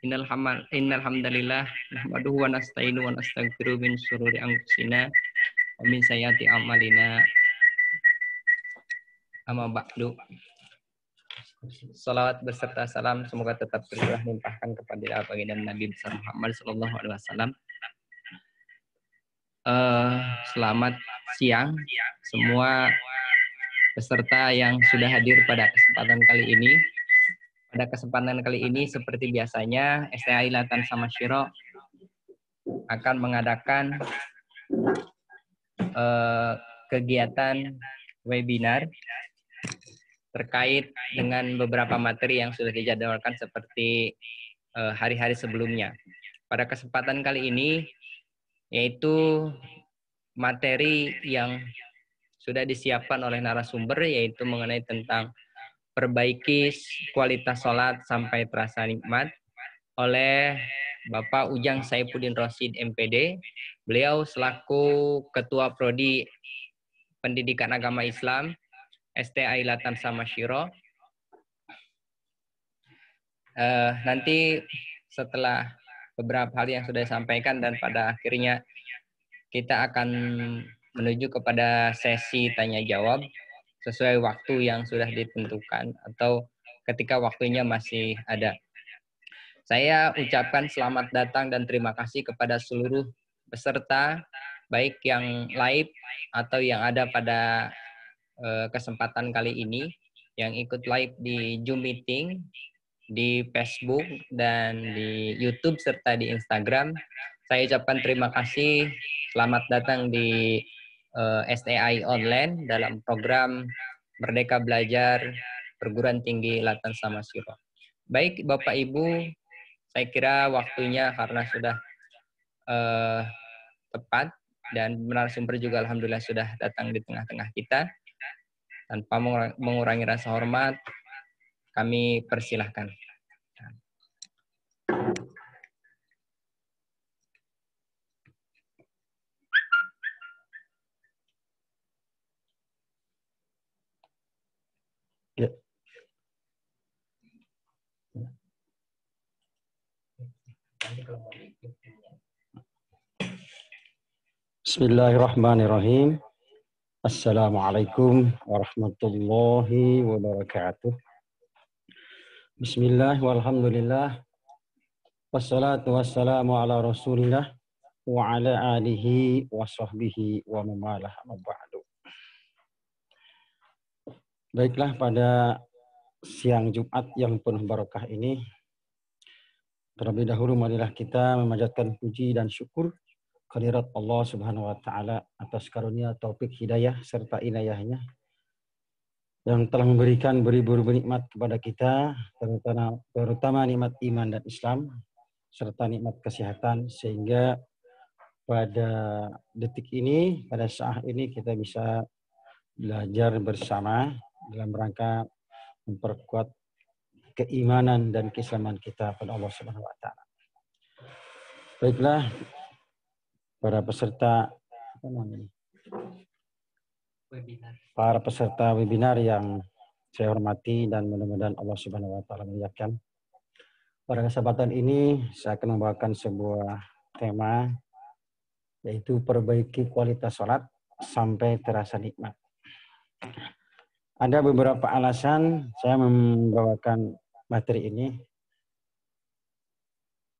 Innal hamdalillah nahmaduhu wa nasta'inu wa nastaghfiruh min syururi anfusina wa min sayyiati a'malina. Amma ba'du. Salawat beserta salam semoga tetap tercurah limpahkan kepada baginda Nabi besar Muhammad sallallahu alaihi wasallam. Selamat siang semua peserta yang sudah hadir pada kesempatan kali ini. Pada kesempatan kali ini seperti biasanya STAI Latan Samasyiro akan mengadakan kegiatan webinar terkait dengan beberapa materi yang sudah dijadwalkan seperti hari-hari sebelumnya. Pada kesempatan kali ini yaitu materi yang sudah disiapkan oleh narasumber yaitu mengenai tentang perbaiki kualitas sholat sampai terasa nikmat oleh Bapak Ujang Saifuddin Rosid MPD. Beliau selaku Ketua Prodi Pendidikan Agama Islam STAI Latan Samasyiro. Nanti setelah beberapa hal yang sudah disampaikan dan pada akhirnya kita akan menuju kepada sesi tanya jawab sesuai waktu yang sudah ditentukan atau ketika waktunya masih ada. Saya ucapkan selamat datang dan terima kasih kepada seluruh peserta baik yang live atau yang ada pada kesempatan kali ini yang ikut live di Zoom meeting, di Facebook dan di YouTube serta di Instagram. Saya ucapkan terima kasih, selamat datang di STAI Online dalam program Merdeka Belajar Perguruan Tinggi Latan Samasyiro. Baik Bapak Ibu, saya kira waktunya karena sudah tepat dan narasumber juga alhamdulillah sudah datang di tengah-tengah kita. Tanpa mengurangi rasa hormat, kami persilahkan. Ya. Bismillahirrahmanirrahim. Assalamualaikum warahmatullahi wabarakatuh. Bismillah walhamdulillah. Wassalatu wassalamu ala rasulillah wa ala alihi wa sahbihi wa mamalah maba'du. Baiklah, pada siang Jumat yang penuh barakah ini, terlebih dahulu marilah kita memanjatkan puji dan syukur kehadirat Allah Subhanahu wa taala atas karunia taufik hidayah serta inayahnya yang telah memberikan beribu-ribu nikmat kepada kita, terutama nikmat iman dan Islam serta nikmat kesehatan, sehingga pada detik ini, pada saat ini kita bisa belajar bersama dalam rangka memperkuat keimanan dan keislaman kita pada Allah Subhanahu wa taala. Baiklah, para peserta para peserta webinar yang saya hormati dan mudah-mudahan Allah Subhanahu wa taala muliakan. Pada kesempatan ini saya akan membawakan sebuah tema yaitu perbaiki kualitas sholat sampai terasa nikmat. Ada beberapa alasan saya membawakan materi ini.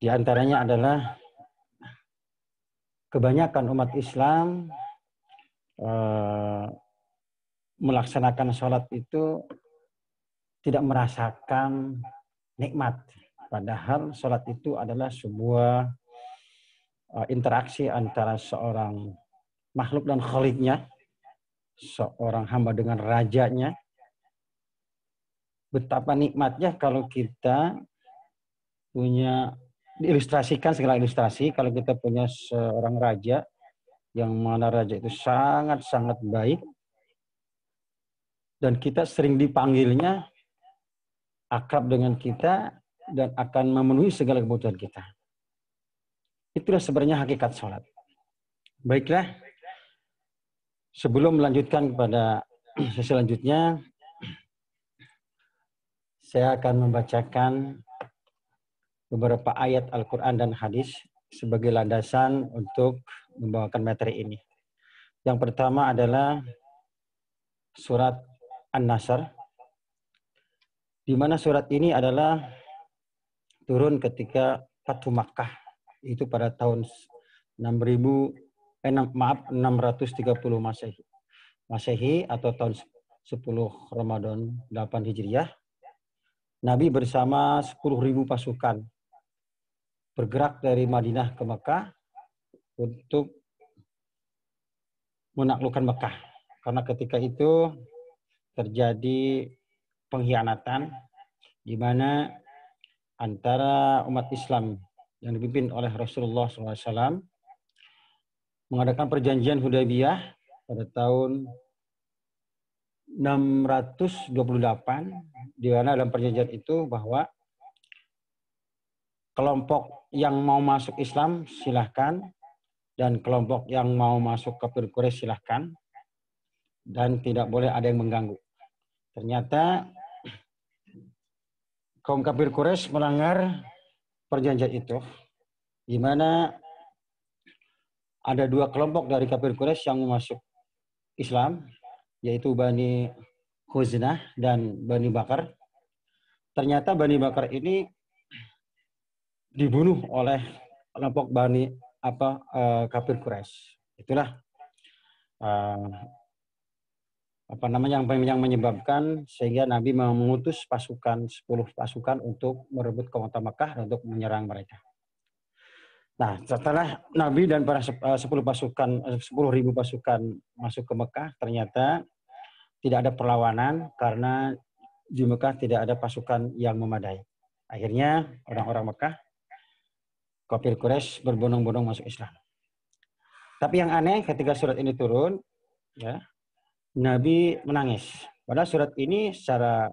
Di antaranya adalah kebanyakan umat Islam melaksanakan sholat itu tidak merasakan nikmat. Padahal sholat itu adalah sebuah interaksi antara seorang makhluk dan khaliknya, seorang hamba dengan rajanya. Betapa nikmatnya kalau kita punya, diilustrasikan segala ilustrasi, kalau kita punya seorang raja yang mana raja itu sangat-sangat baik dan kita sering dipanggilnya, akrab dengan kita dan akan memenuhi segala kebutuhan kita. Itulah sebenarnya hakikat sholat. Baiklah, sebelum melanjutkan kepada sesi selanjutnya, saya akan membacakan beberapa ayat Al-Quran dan hadis sebagai landasan untuk membawakan materi ini. Yang pertama adalah surat An-Nasr, di mana surat ini adalah turun ketika Fathu Makkah, itu pada tahun 630 Masehi. Masehi atau tahun 10 Ramadan 8 Hijriah. Nabi bersama 10.000 pasukan bergerak dari Madinah ke Mekah untuk menaklukkan Mekah. Karena ketika itu terjadi pengkhianatan di mana antara umat Islam yang dipimpin oleh Rasulullah SAW mengadakan perjanjian Hudaybiyah pada tahun 628, di mana dalam perjanjian itu bahwa kelompok yang mau masuk Islam silahkan, dan kelompok yang mau masuk kafir Quraisy silahkan, dan tidak boleh ada yang mengganggu. Ternyata kaum kafir Quraisy melanggar perjanjian itu, di mana ada dua kelompok dari kafir Quraisy yang masuk Islam, yaitu Bani Khuzaimah dan Bani Bakar. Ternyata Bani Bakar ini dibunuh oleh kelompok kafir Quraisy. Itulah yang menyebabkan sehingga Nabi mengutus 10 pasukan untuk merebut kota Mekah dan untuk menyerang mereka. Nah, setelah Nabi dan para 10.000 pasukan masuk ke Mekah, ternyata tidak ada perlawanan karena di Mekah tidak ada pasukan yang memadai. Akhirnya orang-orang Mekah, kafir Quraisy berbondong-bondong masuk Islam. Tapi yang aneh ketika surat ini turun, ya, Nabi menangis. Padahal surat ini secara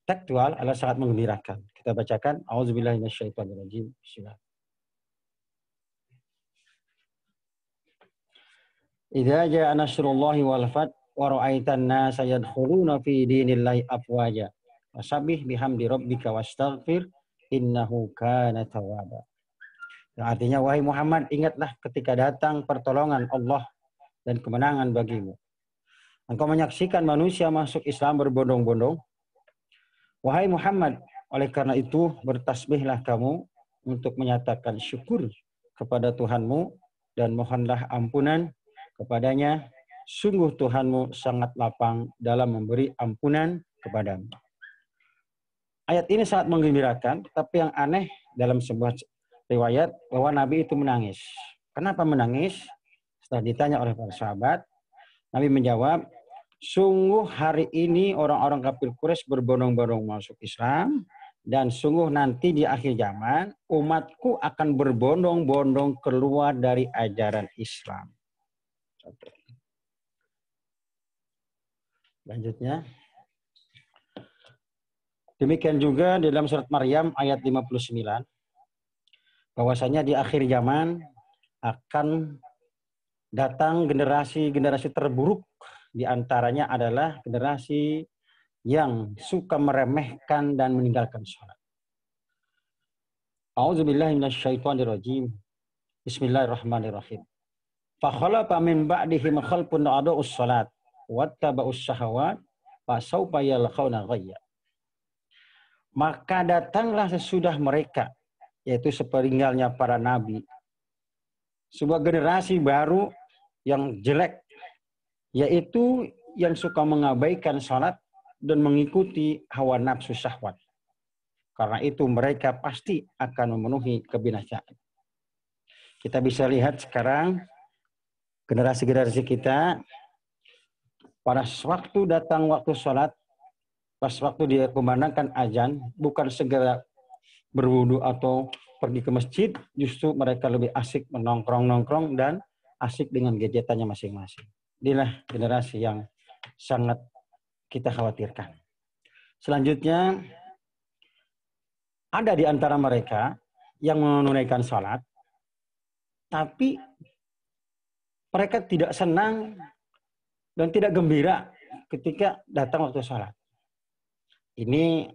tekstual adalah sangat menggembirakan. Kita bacakan, A'udzubillahi minasyaitonirrajim. Bismillah. Idza jaa nasrullahi wal fath wa ra'aitan nasa yadkhuluna fi dinillahi afwaja. Fasabbih bihamdi rabbika wastaghfir innahu kana tawwaba. Yang artinya, wahai Muhammad, ingatlah ketika datang pertolongan Allah dan kemenangan bagimu. Engkau menyaksikan manusia masuk Islam berbondong-bondong. Wahai Muhammad, oleh karena itu bertasbihlah kamu untuk menyatakan syukur kepada Tuhanmu dan mohonlah ampunan kepadanya. Sungguh Tuhanmu sangat lapang dalam memberi ampunan kepadamu. Ayat ini sangat menggembirakan, tapi yang aneh dalam sebuah riwayat bahwa Nabi itu menangis. Kenapa menangis? Setelah ditanya oleh para sahabat, Nabi menjawab, sungguh hari ini orang-orang kafir Quraisy berbondong-bondong masuk Islam, dan sungguh nanti di akhir zaman umatku akan berbondong-bondong keluar dari ajaran Islam. Lanjutnya. Demikian juga di dalam surat Maryam ayat 59, bahwasanya di akhir zaman akan datang generasi-generasi terburuk, di antaranya adalah generasi yang suka meremehkan dan meninggalkan sholat. A'udzubillahi minasyaitonirrajim. Bismillahirrahmanirrahim. Fa khalafa min ba'dihim khalfun adaa'us shalat wattaba'us syahawat fa sawfa yalqauna ghayya. Maka datanglah sesudah mereka, yaitu sepeninggalnya para nabi, sebuah generasi baru yang jelek, yaitu yang suka mengabaikan salat dan mengikuti hawa nafsu syahwat. Karena itu mereka pasti akan memenuhi kebinasaan. Kita bisa lihat sekarang generasi-generasi kita, pada waktu datang waktu sholat, pas waktu dia kumandangkan azan, bukan segera berwudu atau pergi ke masjid, justru mereka lebih asik menongkrong-nongkrong dan asik dengan gadgetannya masing-masing. Inilah generasi yang sangat kita khawatirkan. Selanjutnya, ada di antara mereka yang menunaikan sholat, tapi mereka tidak senang dan tidak gembira ketika datang waktu sholat. Ini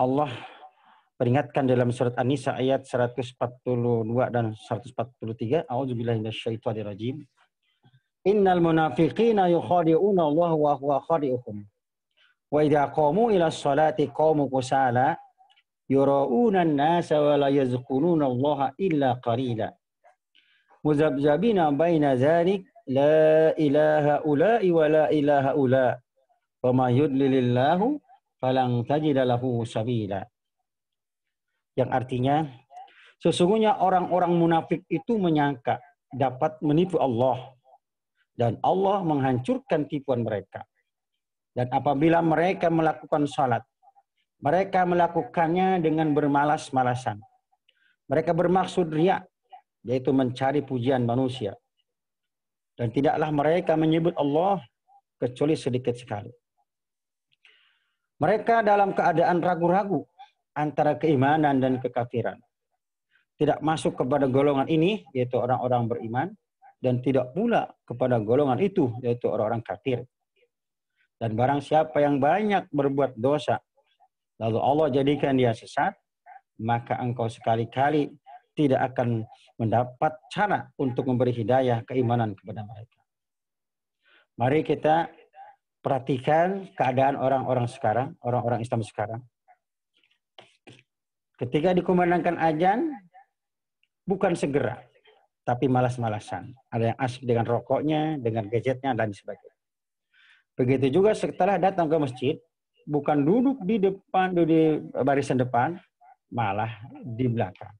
Allah peringatkan dalam surat An-Nisa ayat 142 dan 143. A'udzubillahi minasyaitonirrajim. Innal munafiqina yukhadi'una Allah wa huwa khadi'uhum. Wa idza qamu ila sholati qamu kusala yura'una an-nasa wa la yazkuruna Allah illa qalila. Muzabzabina baina dzalik la ilaha ula'i wa la ilaha ula. Wa ma yudlilillahu falang tajida lahu sabila. Yang artinya, sesungguhnya orang-orang munafik itu menyangka dapat menipu Allah. Dan Allah menghancurkan tipuan mereka. Dan apabila mereka melakukan salat, mereka melakukannya dengan bermalas-malasan. Mereka bermaksud riya, yaitu mencari pujian manusia. Dan tidaklah mereka menyebut Allah kecuali sedikit sekali. Mereka dalam keadaan ragu-ragu antara keimanan dan kekafiran. Tidak masuk kepada golongan ini, yaitu orang-orang beriman, dan tidak pula kepada golongan itu, yaitu orang-orang kafir. Dan barang siapa yang banyak berbuat dosa, lalu Allah jadikan dia sesat, maka engkau sekali-kali tidak akan mendapat cara untuk memberi hidayah keimanan kepada mereka. Mari kita perhatikan keadaan orang-orang sekarang, orang-orang Islam sekarang. Ketika dikumandangkan azan, bukan segera, tapi malas-malasan. Ada yang asik dengan rokoknya, dengan gadgetnya, dan sebagainya. Begitu juga setelah datang ke masjid, bukan duduk di depan, di barisan depan, malah di belakang.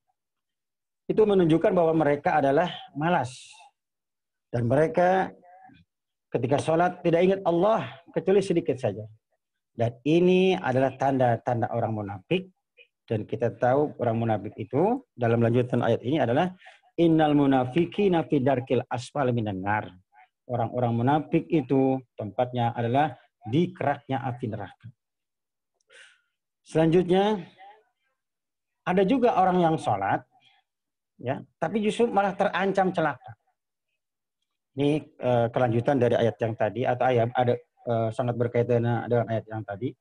Itu menunjukkan bahwa mereka adalah malas. Dan mereka ketika sholat tidak ingat Allah, kecuali sedikit saja. Dan ini adalah tanda-tanda orang munafik. Dan kita tahu orang munafik itu dalam lanjutan ayat ini adalah innal munafiqina fi darkil asfali minan nar. Orang-orang munafik itu tempatnya adalah di keraknya api neraka. Selanjutnya ada juga orang yang sholat, ya, tapi justru malah terancam celaka. Ini kelanjutan dari ayat yang tadi atau ayat ada sangat berkaitan dengan ayat yang tadi.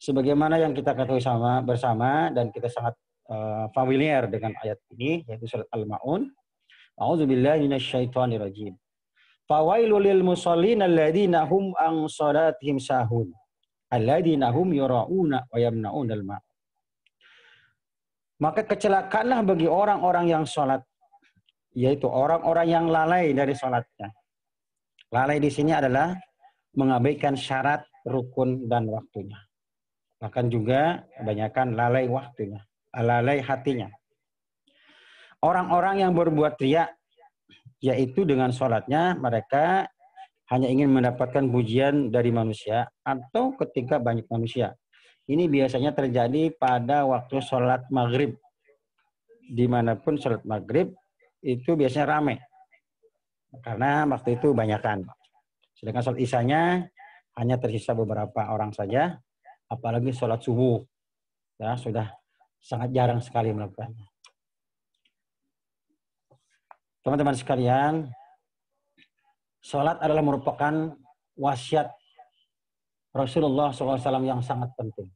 Sebagaimana yang kita ketahui bersama dan kita sangat familiar dengan ayat ini, yaitu surat Al-Ma'un. A'udzubillahi minasyaitonirrajim. Fawailul lil musallin alladzina hum an shalatihim sahun. Alladzina hum yura'una wa yamna'unal ma'. Maka kecelakaanlah bagi orang-orang yang sholat, yaitu orang-orang yang lalai dari sholatnya. Lalai di sini adalah mengabaikan syarat, rukun, dan waktunya. Bahkan juga kebanyakan lalai waktunya, lalai hatinya. Orang-orang yang berbuat riya, yaitu dengan sholatnya mereka hanya ingin mendapatkan pujian dari manusia atau ketika banyak manusia. Ini biasanya terjadi pada waktu sholat maghrib. Dimanapun sholat maghrib itu biasanya ramai. Karena waktu itu banyakan. Sedangkan sholat isyanya hanya tersisa beberapa orang saja. Apalagi sholat subuh, ya sudah sangat jarang sekali melakukannya. Teman-teman sekalian, sholat adalah merupakan wasiat Rasulullah SAW yang sangat penting.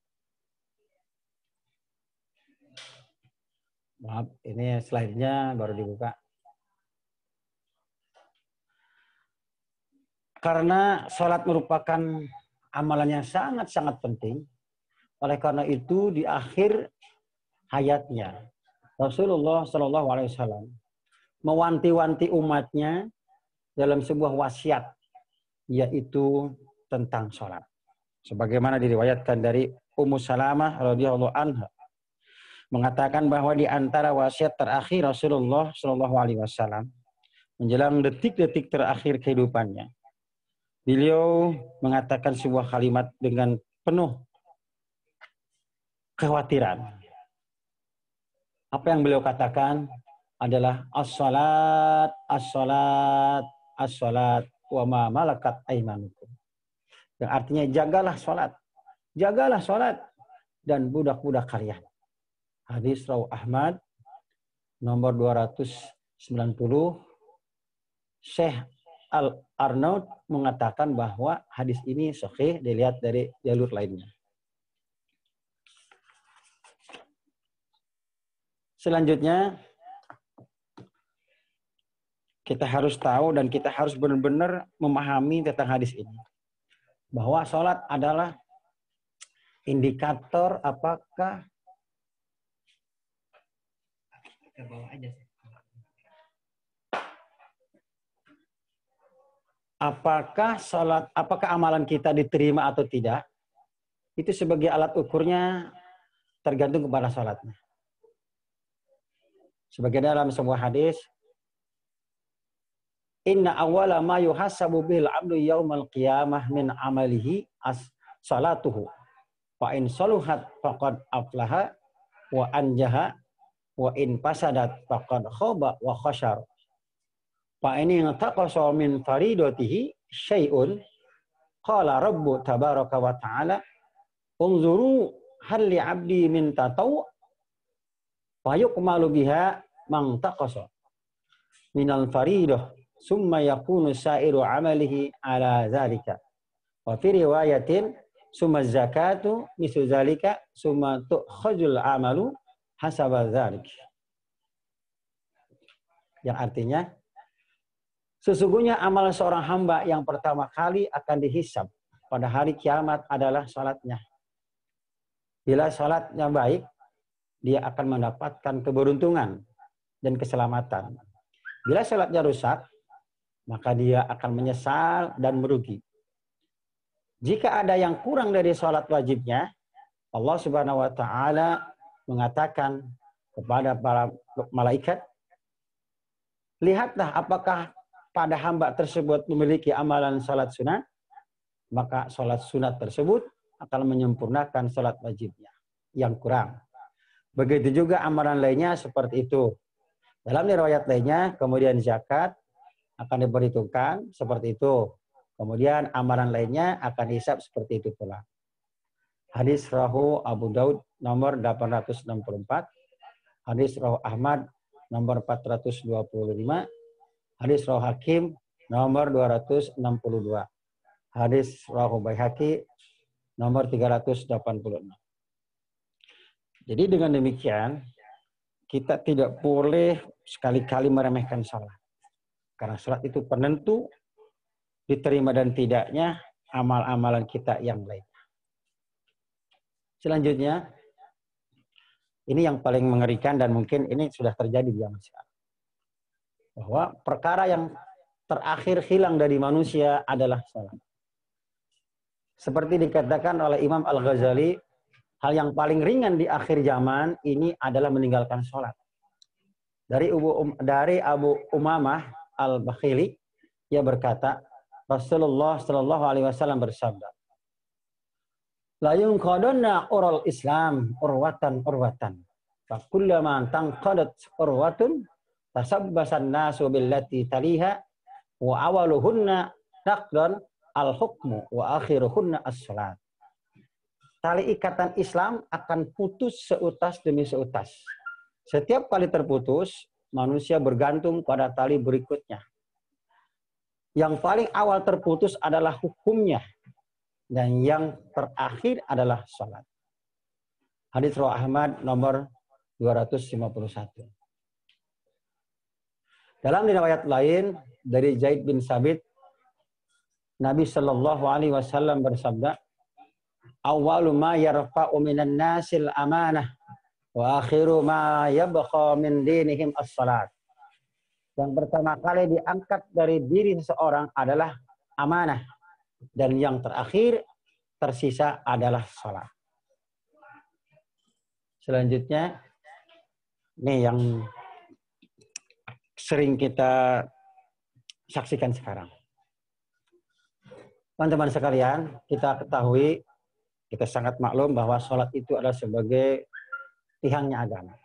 Maaf, ini slide-nya baru dibuka. Karena sholat merupakan amalan yang sangat-sangat penting. Oleh karena itu di akhir hayatnya Rasulullah SAW mewanti-wanti umatnya dalam sebuah wasiat, yaitu tentang sholat. Sebagaimana diriwayatkan dari Ummu Salamah radhiyallahu anha mengatakan bahwa di antara wasiat terakhir Rasulullah SAW menjelang detik-detik terakhir kehidupannya, beliau mengatakan sebuah kalimat dengan penuh kekhawatiran. Apa yang beliau katakan adalah as-salat, as-salat, as-salat, wa ma malakat aimanukum. Yang artinya jagalah salat dan budak-budak kalian. Hadis Rawi Ahmad nomor 290. Syekh Al-Arnaud mengatakan bahwa hadis ini sahih dilihat dari jalur lainnya. Selanjutnya, kita harus tahu dan kita harus benar-benar memahami tentang hadis ini. Bahwa sholat adalah indikator apakah apakah amalan kita diterima atau tidak, itu sebagai alat ukurnya tergantung kepada sholatnya. Sebagai dalam sebuah hadis, inna awwala ma yuhasabu bil abdu yaumal qiyamah min amalihi salatuhu. Fa in saluhat faqad aflaha wa anjaha wa in fasadat faqad khaba wa khashar. Fa in taqasa min faridatihi syai'un qala rabbu tabaraka wa ta'ala unzuru hal li 'abdi min tataw fa yuqmalu biha man taqasa minal faridah summa yakunu sa'iru amalihi ala zalika. Wa fi riwayatin summa zakatu misu zalika summa tu'khajul amalu hasaba zalik. Yang artinya, sesungguhnya amal seorang hamba yang pertama kali akan dihisab pada hari kiamat adalah salatnya. Bila salatnya baik, dia akan mendapatkan keberuntungan dan keselamatan. Bila salatnya rusak, maka dia akan menyesal dan merugi. Jika ada yang kurang dari salat wajibnya, Allah Subhanahu wa taala mengatakan kepada para malaikat, lihatlah apakah pada hamba tersebut memiliki amalan salat sunat, maka salat sunat tersebut akan menyempurnakan salat wajibnya yang kurang. Begitu juga amalan lainnya seperti itu. Dalam riwayat lainnya, kemudian zakat akan diperhitungkan seperti itu. Kemudian amalan lainnya akan dihisab seperti itu pula. Hadis rawahu Abu Daud nomor 864. Hadis rawahu Ahmad nomor 425. Hadis rawahu Hakim nomor 262. Hadis rawahu Baihaqi nomor 386. Jadi dengan demikian, kita tidak boleh sekali-kali meremehkan salat. Karena salat itu penentu diterima dan tidaknya amal-amalan kita yang lain. Selanjutnya, ini yang paling mengerikan dan mungkin ini sudah terjadi di zaman sekarang. Bahwa perkara yang terakhir hilang dari manusia adalah salat. Seperti dikatakan oleh Imam Al-Ghazali, hal yang paling ringan di akhir zaman ini adalah meninggalkan salat. Dari Abu Umamah Al-Bakhili, ia berkata, Rasulullah Shallallahu Alaihi Wasallam bersabda, la yunqadunna ural Islam urwatan, fakullama tanqadat urwatun tasabbasan nasu billati taliha wa awaluhunna naqdan al-hukmu wa akhiruhunna as-salat. Tali ikatan Islam akan putus seutas demi seutas. Setiap kali terputus, manusia bergantung pada tali berikutnya. Yang paling awal terputus adalah hukumnya. Dan yang terakhir adalah salat. Hadis riwayat Ahmad nomor 251. Dalam riwayat lain dari Zaid bin Sabit, Nabi Shallallahu Alaihi Wasallam bersabda, "Awwalu ma yarfa'u minan nasil amanah, wa akhiru ma yabqa min dinihim as-salat." Yang pertama kali diangkat dari diri seseorang adalah amanah. Dan yang terakhir tersisa adalah salat. Selanjutnya, ini yang sering kita saksikan sekarang. Teman-teman sekalian, kita ketahui, kita sangat maklum bahwa salat itu adalah sebagai tiangnya agama.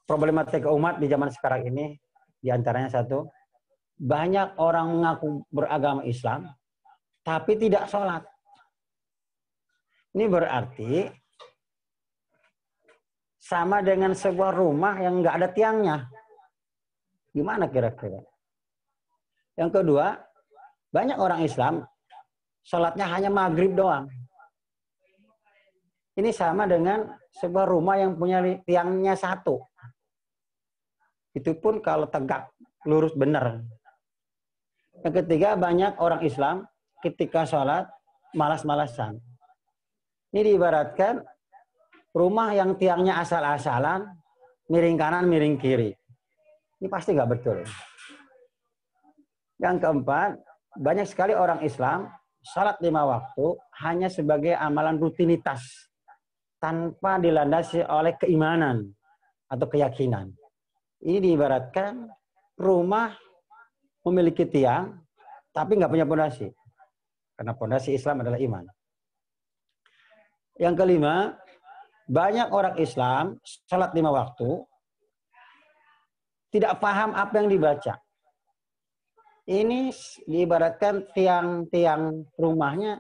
Problematika umat di zaman sekarang ini, diantaranya satu, banyak orang mengaku beragama Islam, tapi tidak sholat. Ini berarti sama dengan sebuah rumah yang nggak ada tiangnya. Gimana kira-kira? Yang kedua, banyak orang Islam, sholatnya hanya maghrib doang. Ini sama dengan sebuah rumah yang punya tiangnya satu. Itu pun kalau tegak, lurus benar. Yang ketiga, banyak orang Islam ketika sholat malas-malasan. Ini diibaratkan rumah yang tiangnya asal-asalan, miring kanan, miring kiri. Ini pasti nggak betul. Yang keempat, banyak sekali orang Islam sholat 5 waktu hanya sebagai amalan rutinitas tanpa dilandasi oleh keimanan atau keyakinan. Ini diibaratkan rumah memiliki tiang tapi nggak punya pondasi. Karena pondasi Islam adalah iman. Yang kelima, banyak orang Islam sholat 5 waktu tidak paham apa yang dibaca. Ini diibaratkan tiang-tiang rumahnya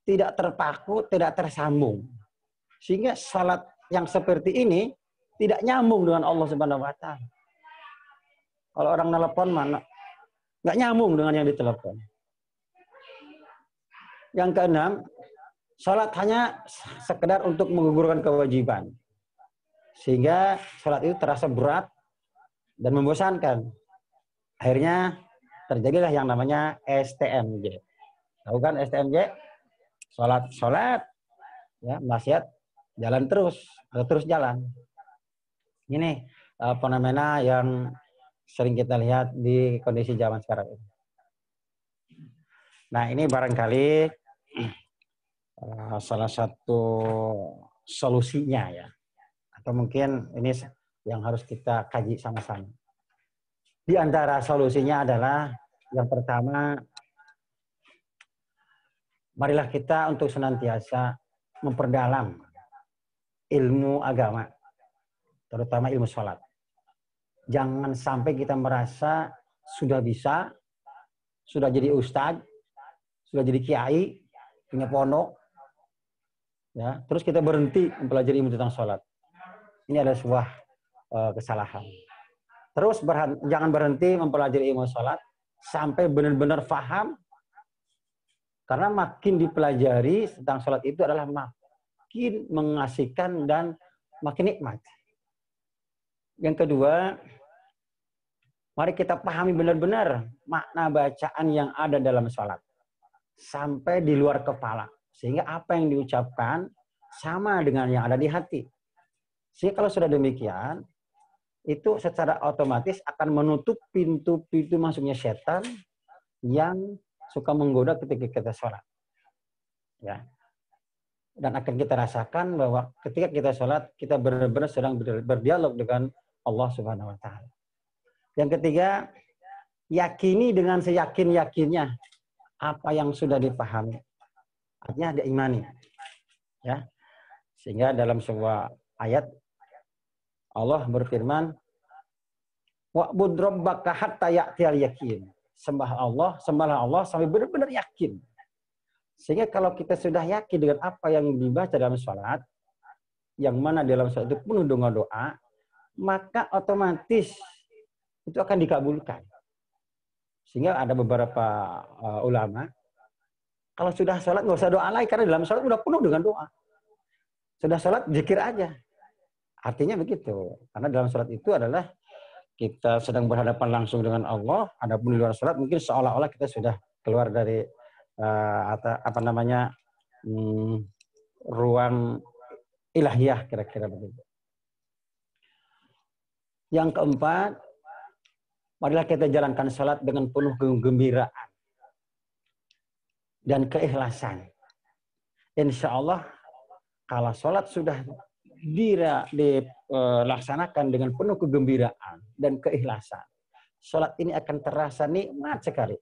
tidak terpaku, tidak tersambung. Sehingga salat yang seperti ini tidak nyambung dengan Allah Subhanahu wa taala. Kalau orang telepon mana nggak nyambung dengan yang ditelepon. Yang keenam, salat hanya sekedar untuk menggugurkan kewajiban. Sehingga salat itu terasa berat dan membosankan. Akhirnya terjadilah yang namanya STMJ. Tahu kan STMJ? Salat, ya, maksiat jalan terus, atau terus jalan. Ini fenomena yang sering kita lihat di kondisi zaman sekarang ini. Nah, ini barangkali salah satu solusinya ya. Atau mungkin ini yang harus kita kaji sama-sama. Di antara solusinya adalah yang pertama, marilah kita untuk senantiasa memperdalam ilmu agama, terutama ilmu sholat. Jangan sampai kita merasa sudah bisa, sudah jadi ustadz, sudah jadi kiai, punya pondok, ya, terus kita berhenti mempelajari ilmu tentang sholat. Ini adalah sebuah kesalahan. Terus jangan berhenti mempelajari ilmu sholat sampai benar-benar paham, karena makin dipelajari tentang sholat itu adalah makin mengasihkan dan makin nikmat. Yang kedua, mari kita pahami benar-benar makna bacaan yang ada dalam sholat sampai di luar kepala, sehingga apa yang diucapkan sama dengan yang ada di hati. Sehingga kalau sudah demikian, itu secara otomatis akan menutup pintu-pintu masuknya setan yang suka menggoda ketika kita sholat. Ya. Dan akan kita rasakan bahwa ketika kita sholat, kita benar-benar sedang berdialog dengan Allah Subhanahu wa taala. Yang ketiga, yakini dengan seyakin-yakinnya apa yang sudah dipahami. Artinya diimani. Ya. Sehingga dalam sebuah ayat Allah berfirman, wa'bud rabbaka hatta ya'tiyal yakin. Sembahlah Allah sampai benar-benar yakin. Sehingga kalau kita sudah yakin dengan apa yang dibaca dalam sholat, yang mana dalam sholat itu penuh dengan doa, maka otomatis itu akan dikabulkan. Sehingga ada beberapa ulama, kalau sudah sholat nggak usah doa lagi, karena dalam sholat udah penuh dengan doa. Sudah sholat, zikir aja. Artinya begitu. Karena dalam sholat itu adalah kita sedang berhadapan langsung dengan Allah. Adapun di luar sholat mungkin seolah-olah kita sudah keluar dari ruang ilahiyah, kira-kira begitu. Yang keempat, marilah kita jalankan sholat dengan penuh kegembiraan dan keikhlasan. Insya Allah, kalau sholat sudah dilaksanakan dengan penuh kegembiraan dan keikhlasan, sholat ini akan terasa nikmat sekali.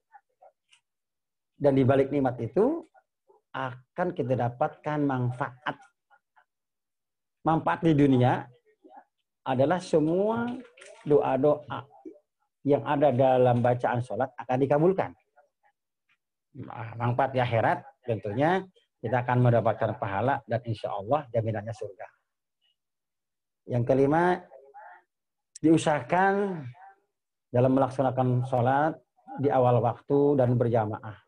Dan di balik nikmat itu akan kita dapatkan manfaat. Manfaat di dunia adalah semua doa-doa yang ada dalam bacaan sholat akan dikabulkan. Manfaat di akhirat tentunya kita akan mendapatkan pahala dan insya Allah jaminannya surga. Yang kelima, diusahakan dalam melaksanakan sholat di awal waktu dan berjamaah.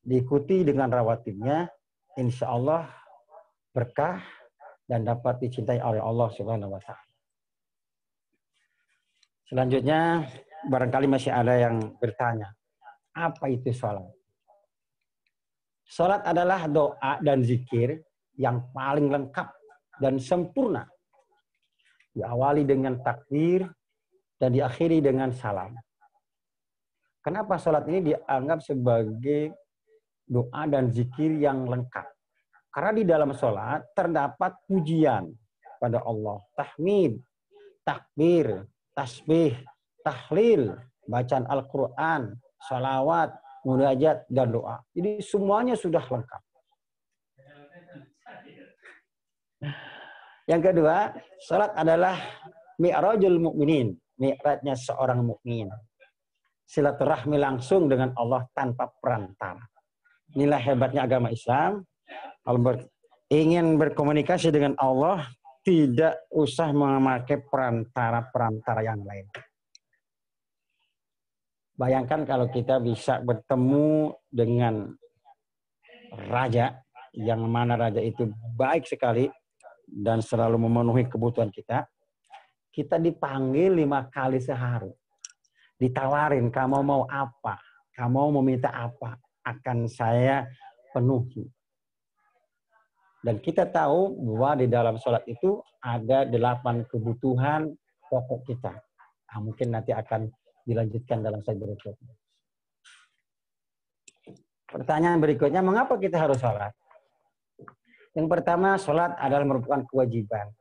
Diikuti dengan rawatibnya, insya Allah berkah dan dapat dicintai oleh Allah Subhanahu wa taala. Selanjutnya, barangkali masih ada yang bertanya, apa itu sholat? Sholat adalah doa dan zikir yang paling lengkap dan sempurna. Diawali dengan takbir dan diakhiri dengan salam. Kenapa sholat ini dianggap sebagai doa dan zikir yang lengkap? Karena di dalam sholat terdapat pujian pada Allah, tahmid, takbir, tasbih, tahlil, bacaan Al-Quran, salawat, munajat, dan doa. Jadi semuanya sudah lengkap. Yang kedua, salat adalah mi'rajul mukminin, mi'rajnya seorang mukmin. Silaturahmi langsung dengan Allah tanpa perantara. Inilah hebatnya agama Islam. Kalau ingin berkomunikasi dengan Allah, tidak usah memakai perantara-perantara yang lain. Bayangkan kalau kita bisa bertemu dengan raja, yang mana raja itu baik sekali dan selalu memenuhi kebutuhan kita. Kita dipanggil 5 kali sehari. Ditawarin, kamu mau apa? Kamu mau minta apa? Akan saya penuhi. Dan kita tahu bahwa di dalam sholat itu ada 8 kebutuhan pokok kita. Nah, mungkin nanti akan dilanjutkan dalam slide berikutnya. Pertanyaan berikutnya, mengapa kita harus sholat? Yang pertama, sholat adalah merupakan kewajiban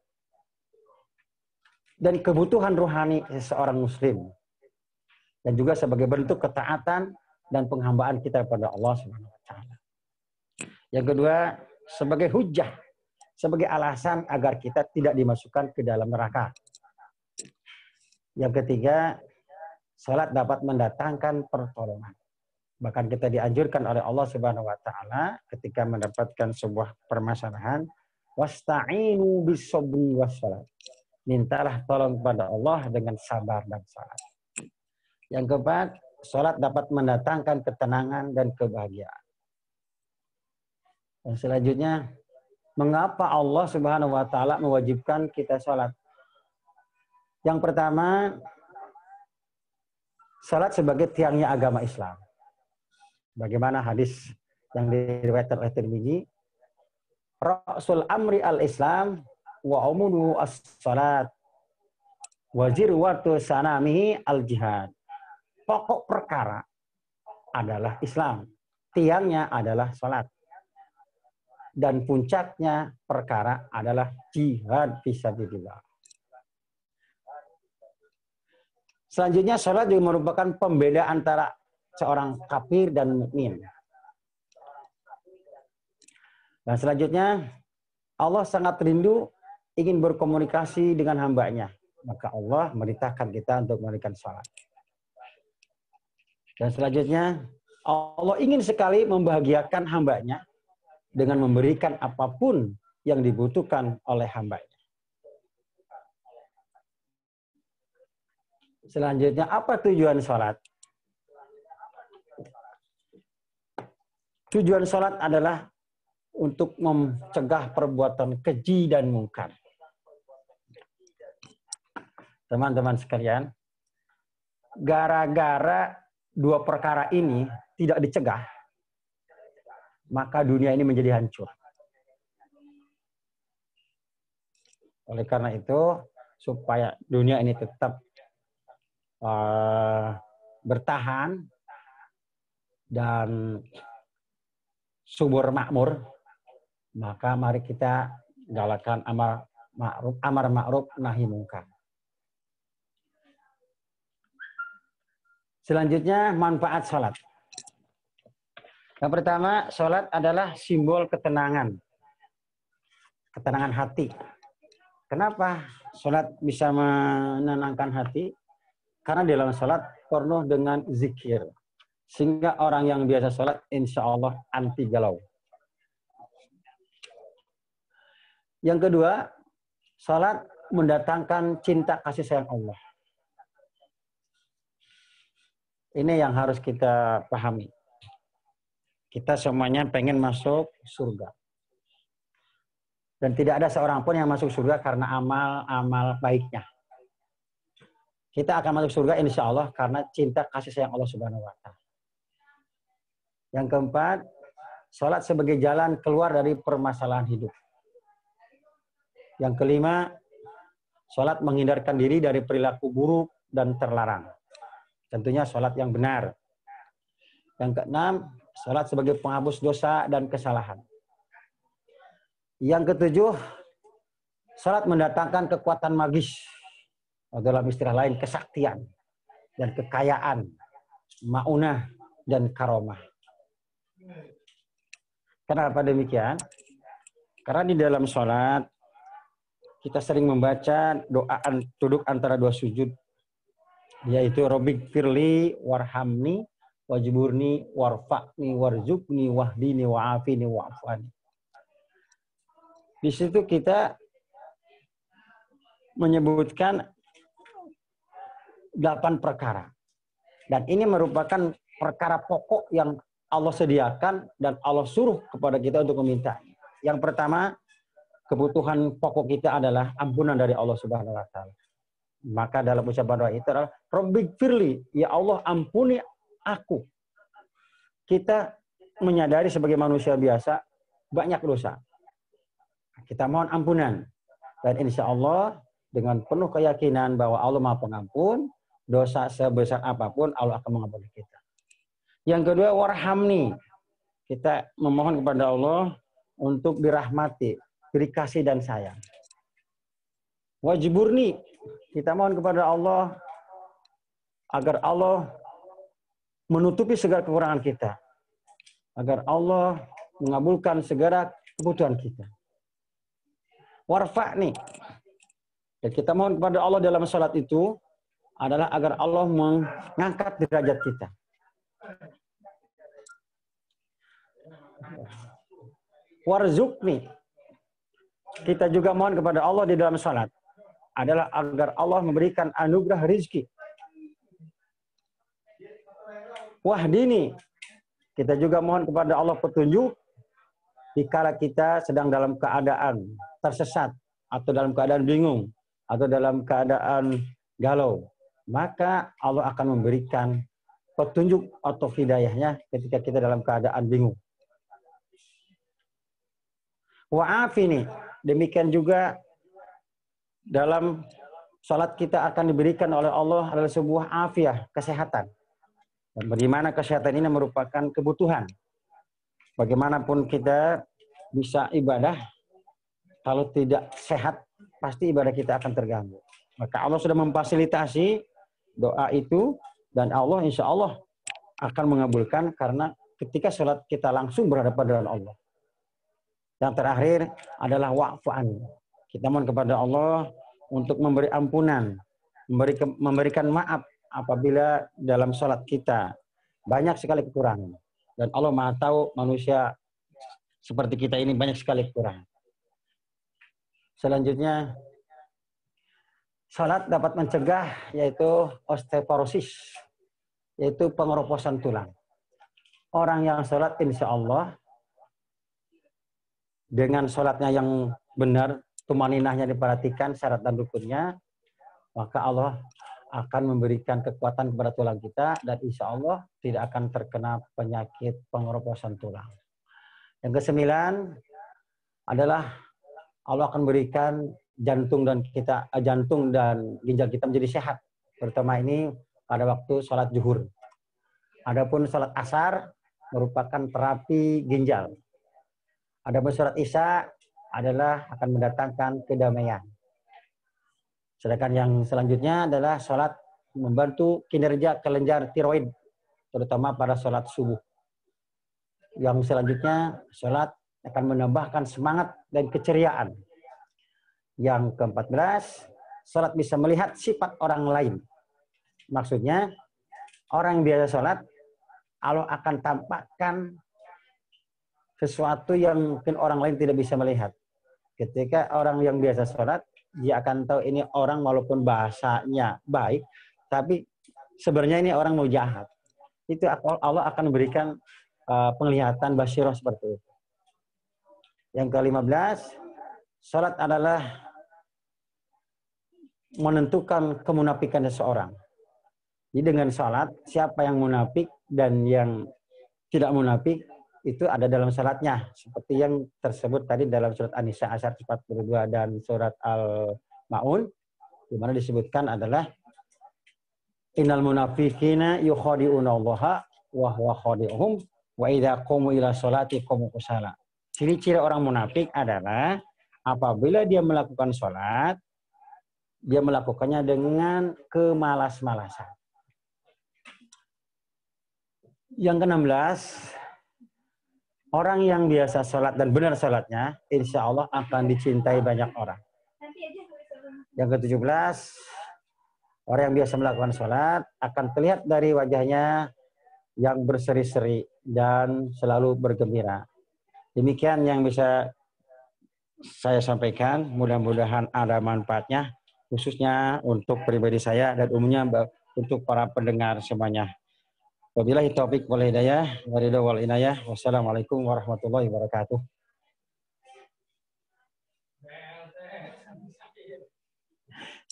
dan kebutuhan rohani seorang muslim. Dan juga sebagai bentuk ketaatan dan penghambaan kita kepada Allah Subhanahu wa taala. Yang kedua, sebagai hujjah, sebagai alasan agar kita tidak dimasukkan ke dalam neraka. Yang ketiga, salat dapat mendatangkan pertolongan. Bahkan kita dianjurkan oleh Allah Subhanahu wa taala ketika mendapatkan sebuah permasalahan, wasta'inu bis-sabri was-salat. Mintalah tolong kepada Allah dengan sabar dan salat. Yang keempat, salat dapat mendatangkan ketenangan dan kebahagiaan. Dan selanjutnya, mengapa Allah Subhanahu wa taala mewajibkan kita salat? Yang pertama, salat sebagai tiangnya agama Islam. Bagaimana hadis yang diriwayatkan oleh Tirmidzi, Rasul amri al-Islam wa umudu as-salat wa zirwatu sanamihi al-jihad. Pokok perkara adalah Islam, tiangnya adalah salat. Dan puncaknya perkara adalah jihad fisabilillah. Selanjutnya, salat juga merupakan pembeda antara seorang kafir dan mukmin. Dan selanjutnya, Allah sangat rindu ingin berkomunikasi dengan hambanya. Maka Allah merintahkan kita untuk memberikan salat. Dan selanjutnya, Allah ingin sekali membahagiakan hambanya dengan memberikan apapun yang dibutuhkan oleh hambanya. Selanjutnya, apa tujuan sholat? Tujuan sholat adalah untuk mencegah perbuatan keji dan mungkar. Teman-teman sekalian, gara-gara 2 perkara ini tidak dicegah, maka dunia ini menjadi hancur. Oleh karena itu, supaya dunia ini tetap bertahan dan subur makmur, maka mari kita galakan amar ma'ruf nahi mungkar. Selanjutnya, manfaat sholat. Yang pertama, sholat adalah simbol ketenangan. Ketenangan hati. Kenapa sholat bisa menenangkan hati? Karena di dalam sholat penuh dengan zikir. Sehingga orang yang biasa sholat, insya Allah anti galau. Yang kedua, sholat mendatangkan cinta kasih sayang Allah. Ini yang harus kita pahami. Kita semuanya pengen masuk surga. Dan tidak ada seorang pun yang masuk surga karena amal-amal baiknya. Kita akan masuk surga insya Allah karena cinta kasih sayang Allah Subhanahu wa Ta'ala. Yang keempat, sholat sebagai jalan keluar dari permasalahan hidup. Yang kelima, sholat menghindarkan diri dari perilaku buruk dan terlarang. Tentunya sholat yang benar. Yang keenam, sholat sebagai penghapus dosa dan kesalahan. Yang ketujuh, sholat mendatangkan kekuatan magis. Dalam istilah lain, kesaktian dan kekayaan, ma'unah dan karomah. Kenapa demikian? Karena di dalam sholat, kita sering membaca doa duduk antara dua sujud, yaitu Robbik firli warhamni wajburni warfa'ni warzukni wahdini wa'afini wa'afani. Di situ kita menyebutkan 8 perkara. Dan ini merupakan perkara pokok yang Allah sediakan dan Allah suruh kepada kita untuk meminta. Yang pertama, kebutuhan pokok kita adalah ampunan dari Allah Subhanahu wa Ta'ala. Maka dalam ucapan doa itu adalah Rabbik firli, ya Allah ampuni aku. Kita menyadari sebagai manusia biasa banyak dosa. Kita mohon ampunan. Dan insya Allah dengan penuh keyakinan bahwa Allah Maha Pengampun, dosa sebesar apapun Allah akan mengampuni kita. Yang kedua, warhamni. Kita memohon kepada Allah untuk dirahmati, beri kasih dan sayang. Wajburni. Kita mohon kepada Allah agar Allah menutupi segala kekurangan kita. Agar Allah mengabulkan segala kebutuhan kita. Warfa'ni. Dan kita mohon kepada Allah dalam salat itu adalah agar Allah mengangkat derajat kita. Warzukni. Kita juga mohon kepada Allah di dalam salat adalah agar Allah memberikan anugerah rizki. Wahdini. Kita juga mohon kepada Allah petunjuk dikala kita sedang dalam keadaan tersesat atau dalam keadaan bingung atau dalam keadaan galau. Maka Allah akan memberikan petunjuk atau hidayahnya ketika kita dalam keadaan bingung. Wa'afini. Demikian juga dalam salat kita akan diberikan oleh Allah adalah sebuah afiah, kesehatan. Dan bagaimana kesehatan ini merupakan kebutuhan. Bagaimanapun kita bisa ibadah, kalau tidak sehat, pasti ibadah kita akan terganggu. Maka Allah sudah memfasilitasi doa itu dan Allah insya Allah akan mengabulkan karena ketika sholat kita langsung berhadapan dengan Allah. Yang terakhir adalah wa'fu'an. Kita mohon kepada Allah untuk memberi ampunan, memberikan maaf apabila dalam sholat kita banyak sekali kekurangan. Dan Allah Maha tahu manusia seperti kita ini banyak sekali kekurangan. Selanjutnya, salat dapat mencegah yaitu osteoporosis, yaitu pengeroposan tulang. Orang yang salat insya Allah dengan salatnya yang benar, tumaninahnya diperhatikan, syarat dan rukunnya, maka Allah akan memberikan kekuatan kepada tulang kita dan insya Allah tidak akan terkena penyakit pengeroposan tulang. Yang kesembilan adalah Allah akan berikan jantung dan ginjal kita menjadi sehat. Terutama ini pada waktu sholat zuhur. Adapun sholat asar merupakan terapi ginjal. Adapun sholat isya adalah akan mendatangkan kedamaian. Sedangkan yang selanjutnya adalah sholat membantu kinerja kelenjar tiroid, terutama pada sholat subuh. Yang selanjutnya, sholat akan menambahkan semangat dan keceriaan. Yang ke-14, sholat bisa melihat sifat orang lain. Maksudnya, orang yang biasa sholat, Allah akan tampakkan sesuatu yang mungkin orang lain tidak bisa melihat. Ketika orang yang biasa sholat, dia akan tahu ini orang walaupun bahasanya baik, tapi sebenarnya ini orang mau jahat. Itu Allah akan memberikan penglihatan basyirah seperti itu. Yang ke-15, salat adalah menentukan kemunafikan seseorang. Jadi dengan salat, siapa yang munafik dan yang tidak munafik itu ada dalam salatnya. Seperti yang tersebut tadi dalam surat An-Nisa ayat 42 dan surat Al-Ma'un, di mana disebutkan adalah innal munafiqina yukhadi'una Allaha wa huwa khadi'uhum wa idza qamu ila sholati qamu kusala. Ciri-ciri orang munafik adalah apabila dia melakukan sholat, dia melakukannya dengan kemalas-malasan. Yang ke-16, orang yang biasa sholat dan benar sholatnya, insya Allah akan dicintai banyak orang. Yang ke-17, orang yang biasa melakukan sholat akan terlihat dari wajahnya yang berseri-seri dan selalu bergembira. Demikian yang bisa saya sampaikan. Mudah-mudahan ada manfaatnya, khususnya untuk pribadi saya dan umumnya untuk para pendengar semuanya. Wabillahi taufik wal hidayah, waridha wal inayah. Wassalamualaikum warahmatullahi wabarakatuh.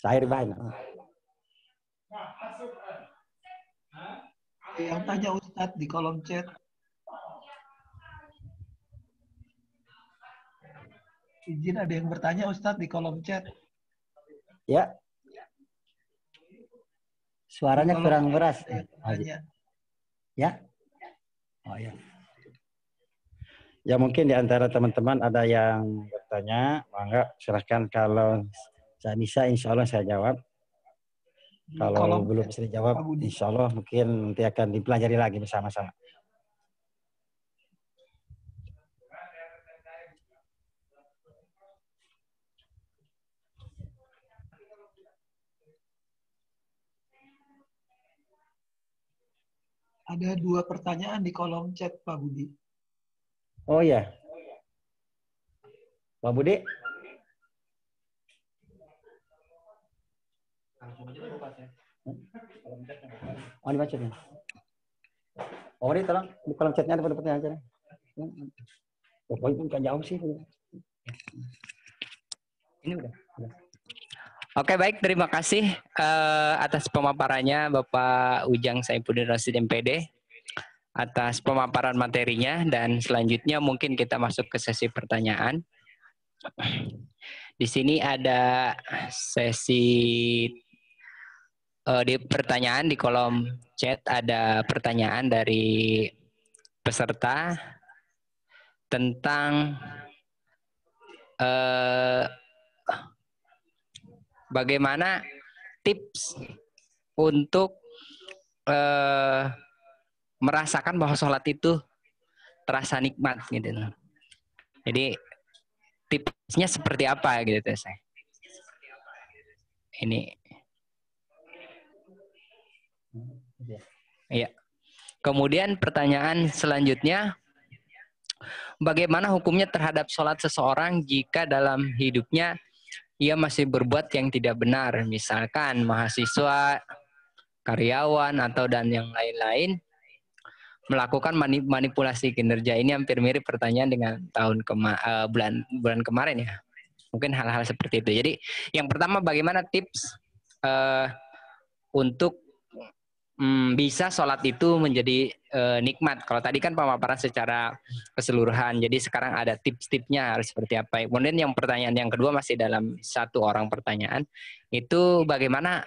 Akhir bahan. Yang tanya Ustadz di kolom chat. Izin ada yang bertanya Ustadz di kolom chat. Ya. Suaranya kurang keras. Ya. Oh ya. Ya mungkin di antara teman-teman ada yang bertanya, mangga silahkan, kalau saya bisa insya Allah saya jawab. Kalau belum bisa dijawab, insya Allah mungkin nanti akan dipelajari lagi bersama-sama. Ada 2 pertanyaan di kolom chat, Pak Budi. Oh ya. Pak Budi. Oh, dibaca nih. Oh, ini tolong di kolom chatnya ada pertanyaan aja. Oh, itu kan jauh sih. Ini udah. Oke, baik, terima kasih atas pemaparannya Bapak Ujang Saifuddin Rasyid MPD, atas pemaparan materinya, dan selanjutnya mungkin kita masuk ke sesi pertanyaan. Di sini ada sesi di pertanyaan di kolom chat, ada pertanyaan dari peserta tentang bagaimana tips untuk merasakan bahwa sholat itu terasa nikmat gitu. Jadi tipsnya seperti apa gitu saya. Ini. Iya. Kemudian pertanyaan selanjutnya, bagaimana hukumnya terhadap sholat seseorang jika dalam hidupnya ia masih berbuat yang tidak benar, misalkan mahasiswa, karyawan, atau dan yang lain-lain melakukan manipulasi kinerja. Ini hampir mirip pertanyaan dengan tahun bulan kemarin ya. Mungkin hal-hal seperti itu. Jadi yang pertama, bagaimana tips untuk bisa sholat itu menjadi nikmat. Kalau tadi kan pemaparan secara keseluruhan, jadi sekarang ada tips-tipsnya harus seperti apa. Kemudian yang pertanyaan yang kedua masih dalam satu orang pertanyaan, itu bagaimana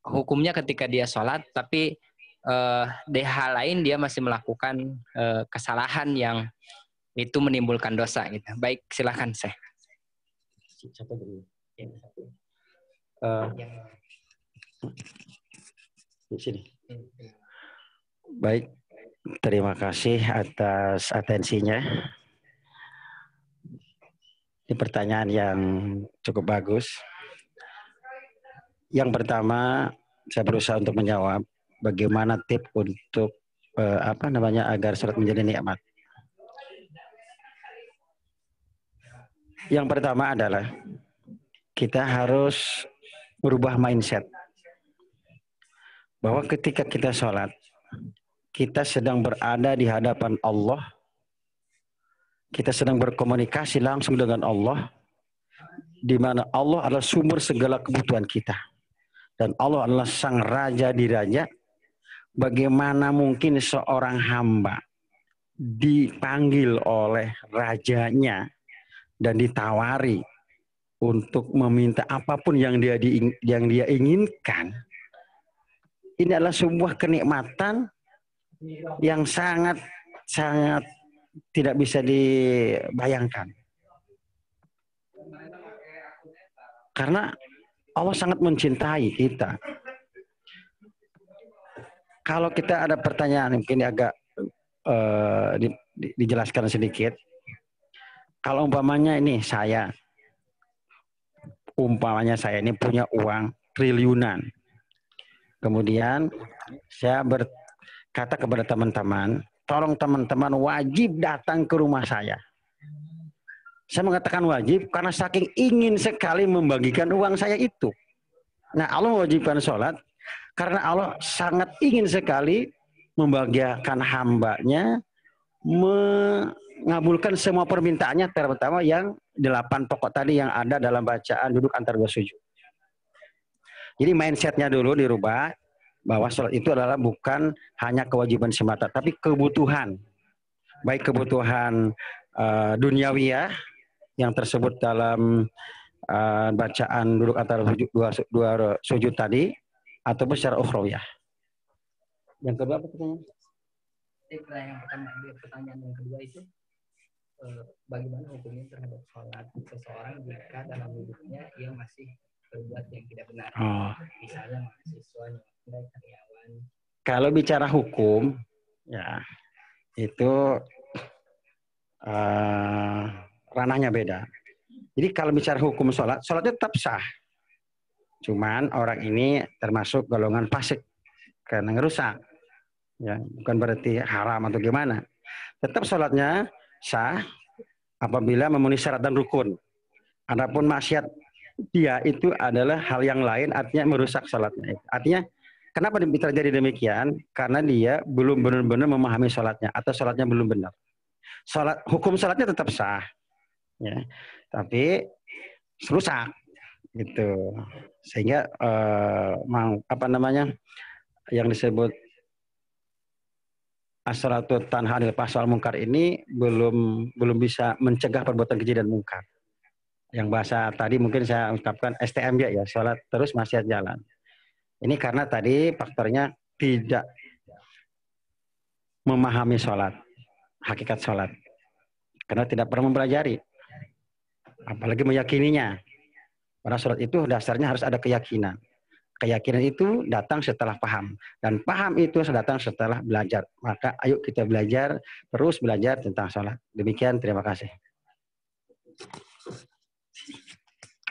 hukumnya ketika dia sholat tapi di hal lain dia masih melakukan kesalahan yang itu menimbulkan dosa gitu. Baik, silahkan saya. Di sini. Baik, terima kasih atas atensinya. Ini pertanyaan yang cukup bagus. Yang pertama, saya berusaha untuk menjawab bagaimana tips untuk agar sholat menjadi nikmat. Yang pertama adalah kita harus merubah mindset bahwa ketika kita sholat, kita sedang berada di hadapan Allah, kita sedang berkomunikasi langsung dengan Allah, di mana Allah adalah sumber segala kebutuhan kita. Dan Allah adalah sang raja di raja. Bagaimana mungkin seorang hamba dipanggil oleh rajanya dan ditawari untuk meminta apapun yang dia inginkan. Ini adalah sebuah kenikmatan yang sangat tidak bisa dibayangkan. Karena Allah sangat mencintai kita. Kalau kita ada pertanyaan, mungkin agak dijelaskan sedikit. Kalau umpamanya ini umpamanya saya ini punya uang triliunan. Kemudian saya berkata kepada teman-teman, tolong teman-teman wajib datang ke rumah saya. Saya mengatakan wajib karena saking ingin sekali membagikan uang saya itu. Nah, Allah mewajibkan sholat karena Allah sangat ingin sekali membahagiakan hambanya, mengabulkan semua permintaannya, terutama yang 8 pokok tadi yang ada dalam bacaan duduk antara 2 sujud. Jadi mindsetnya dulu dirubah, bahwa sholat itu adalah bukan hanya kewajiban semata, tapi kebutuhan. Baik kebutuhan duniawiyah yang tersebut dalam bacaan duduk antara dua sujud tadi, ataupun secara ukhrawiyah. Yang kedua apa pertanyaan? Pertanyaan yang kedua itu bagaimana hukumnya terhadap sholat seseorang jika dalam hidupnya ia masih berbuat yang tidak benar, misalnya mahasiswa, karyawan. Kalau bicara hukum, ya itu ranahnya beda. Jadi kalau bicara hukum sholatnya tetap sah. Cuman orang ini termasuk golongan fasik karena ngerusak. Ya, bukan berarti haram atau gimana. Tetap sholatnya sah apabila memenuhi syarat dan rukun. Adapun maksiat dia itu adalah hal yang lain, artinya merusak sholatnya. Artinya kenapa terjadi demikian? Karena dia belum benar-benar memahami sholatnya atau sholatnya belum benar. Hukum sholatnya tetap sah, ya, tapi rusak, gitu. Sehingga yang disebut as-salatu tanha 'anil fahsya'i wal munkar ini belum bisa mencegah perbuatan keji dan munkar. Yang bahasa tadi mungkin saya ucapkan STMJ ya, sholat terus maksiat jalan. Ini karena tadi faktornya tidak memahami sholat, hakikat sholat. Karena tidak pernah mempelajari. Apalagi meyakininya. Karena sholat itu dasarnya harus ada keyakinan. Keyakinan itu datang setelah paham. Dan paham itu datang setelah belajar. Maka ayo kita belajar, terus belajar tentang sholat. Demikian, terima kasih.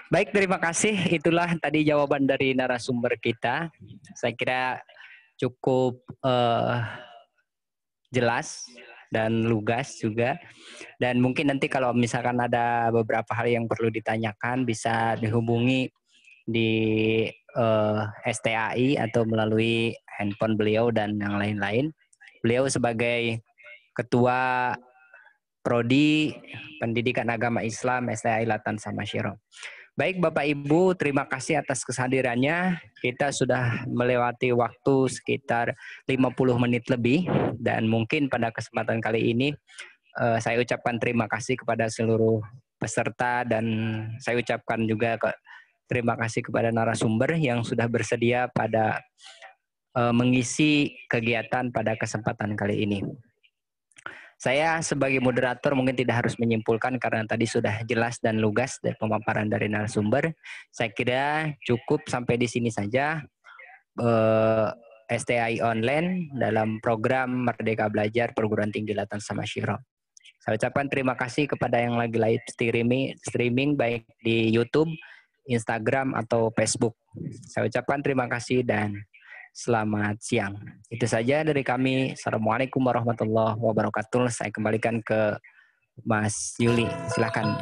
Baik, terima kasih. Itulah tadi jawaban dari narasumber kita. Saya kira cukup jelas dan lugas juga. Dan mungkin nanti kalau misalkan ada beberapa hal yang perlu ditanyakan, bisa dihubungi di STAI atau melalui handphone beliau dan yang lain-lain. Beliau sebagai Ketua Prodi Pendidikan Agama Islam STAI Latan Samasyiro. Baik Bapak Ibu, terima kasih atas kehadirannya. Kita sudah melewati waktu sekitar 50 menit lebih. Dan mungkin pada kesempatan kali ini saya ucapkan terima kasih kepada seluruh peserta. Dan saya ucapkan juga terima kasih kepada narasumber yang sudah bersedia pada mengisi kegiatan pada kesempatan kali ini. Saya sebagai moderator mungkin tidak harus menyimpulkan karena tadi sudah jelas dan lugas dari pemaparan dari narasumber. Saya kira cukup sampai di sini saja STAI online dalam program Merdeka Belajar Perguruan Tinggi Latan Samasyiro. Saya ucapkan terima kasih kepada yang lagi live streaming baik di YouTube, Instagram atau Facebook. Saya ucapkan terima kasih dan selamat siang. Itu saja dari kami. Assalamualaikum warahmatullahi wabarakatuh. Saya kembalikan ke Mas Yuli. Silakan.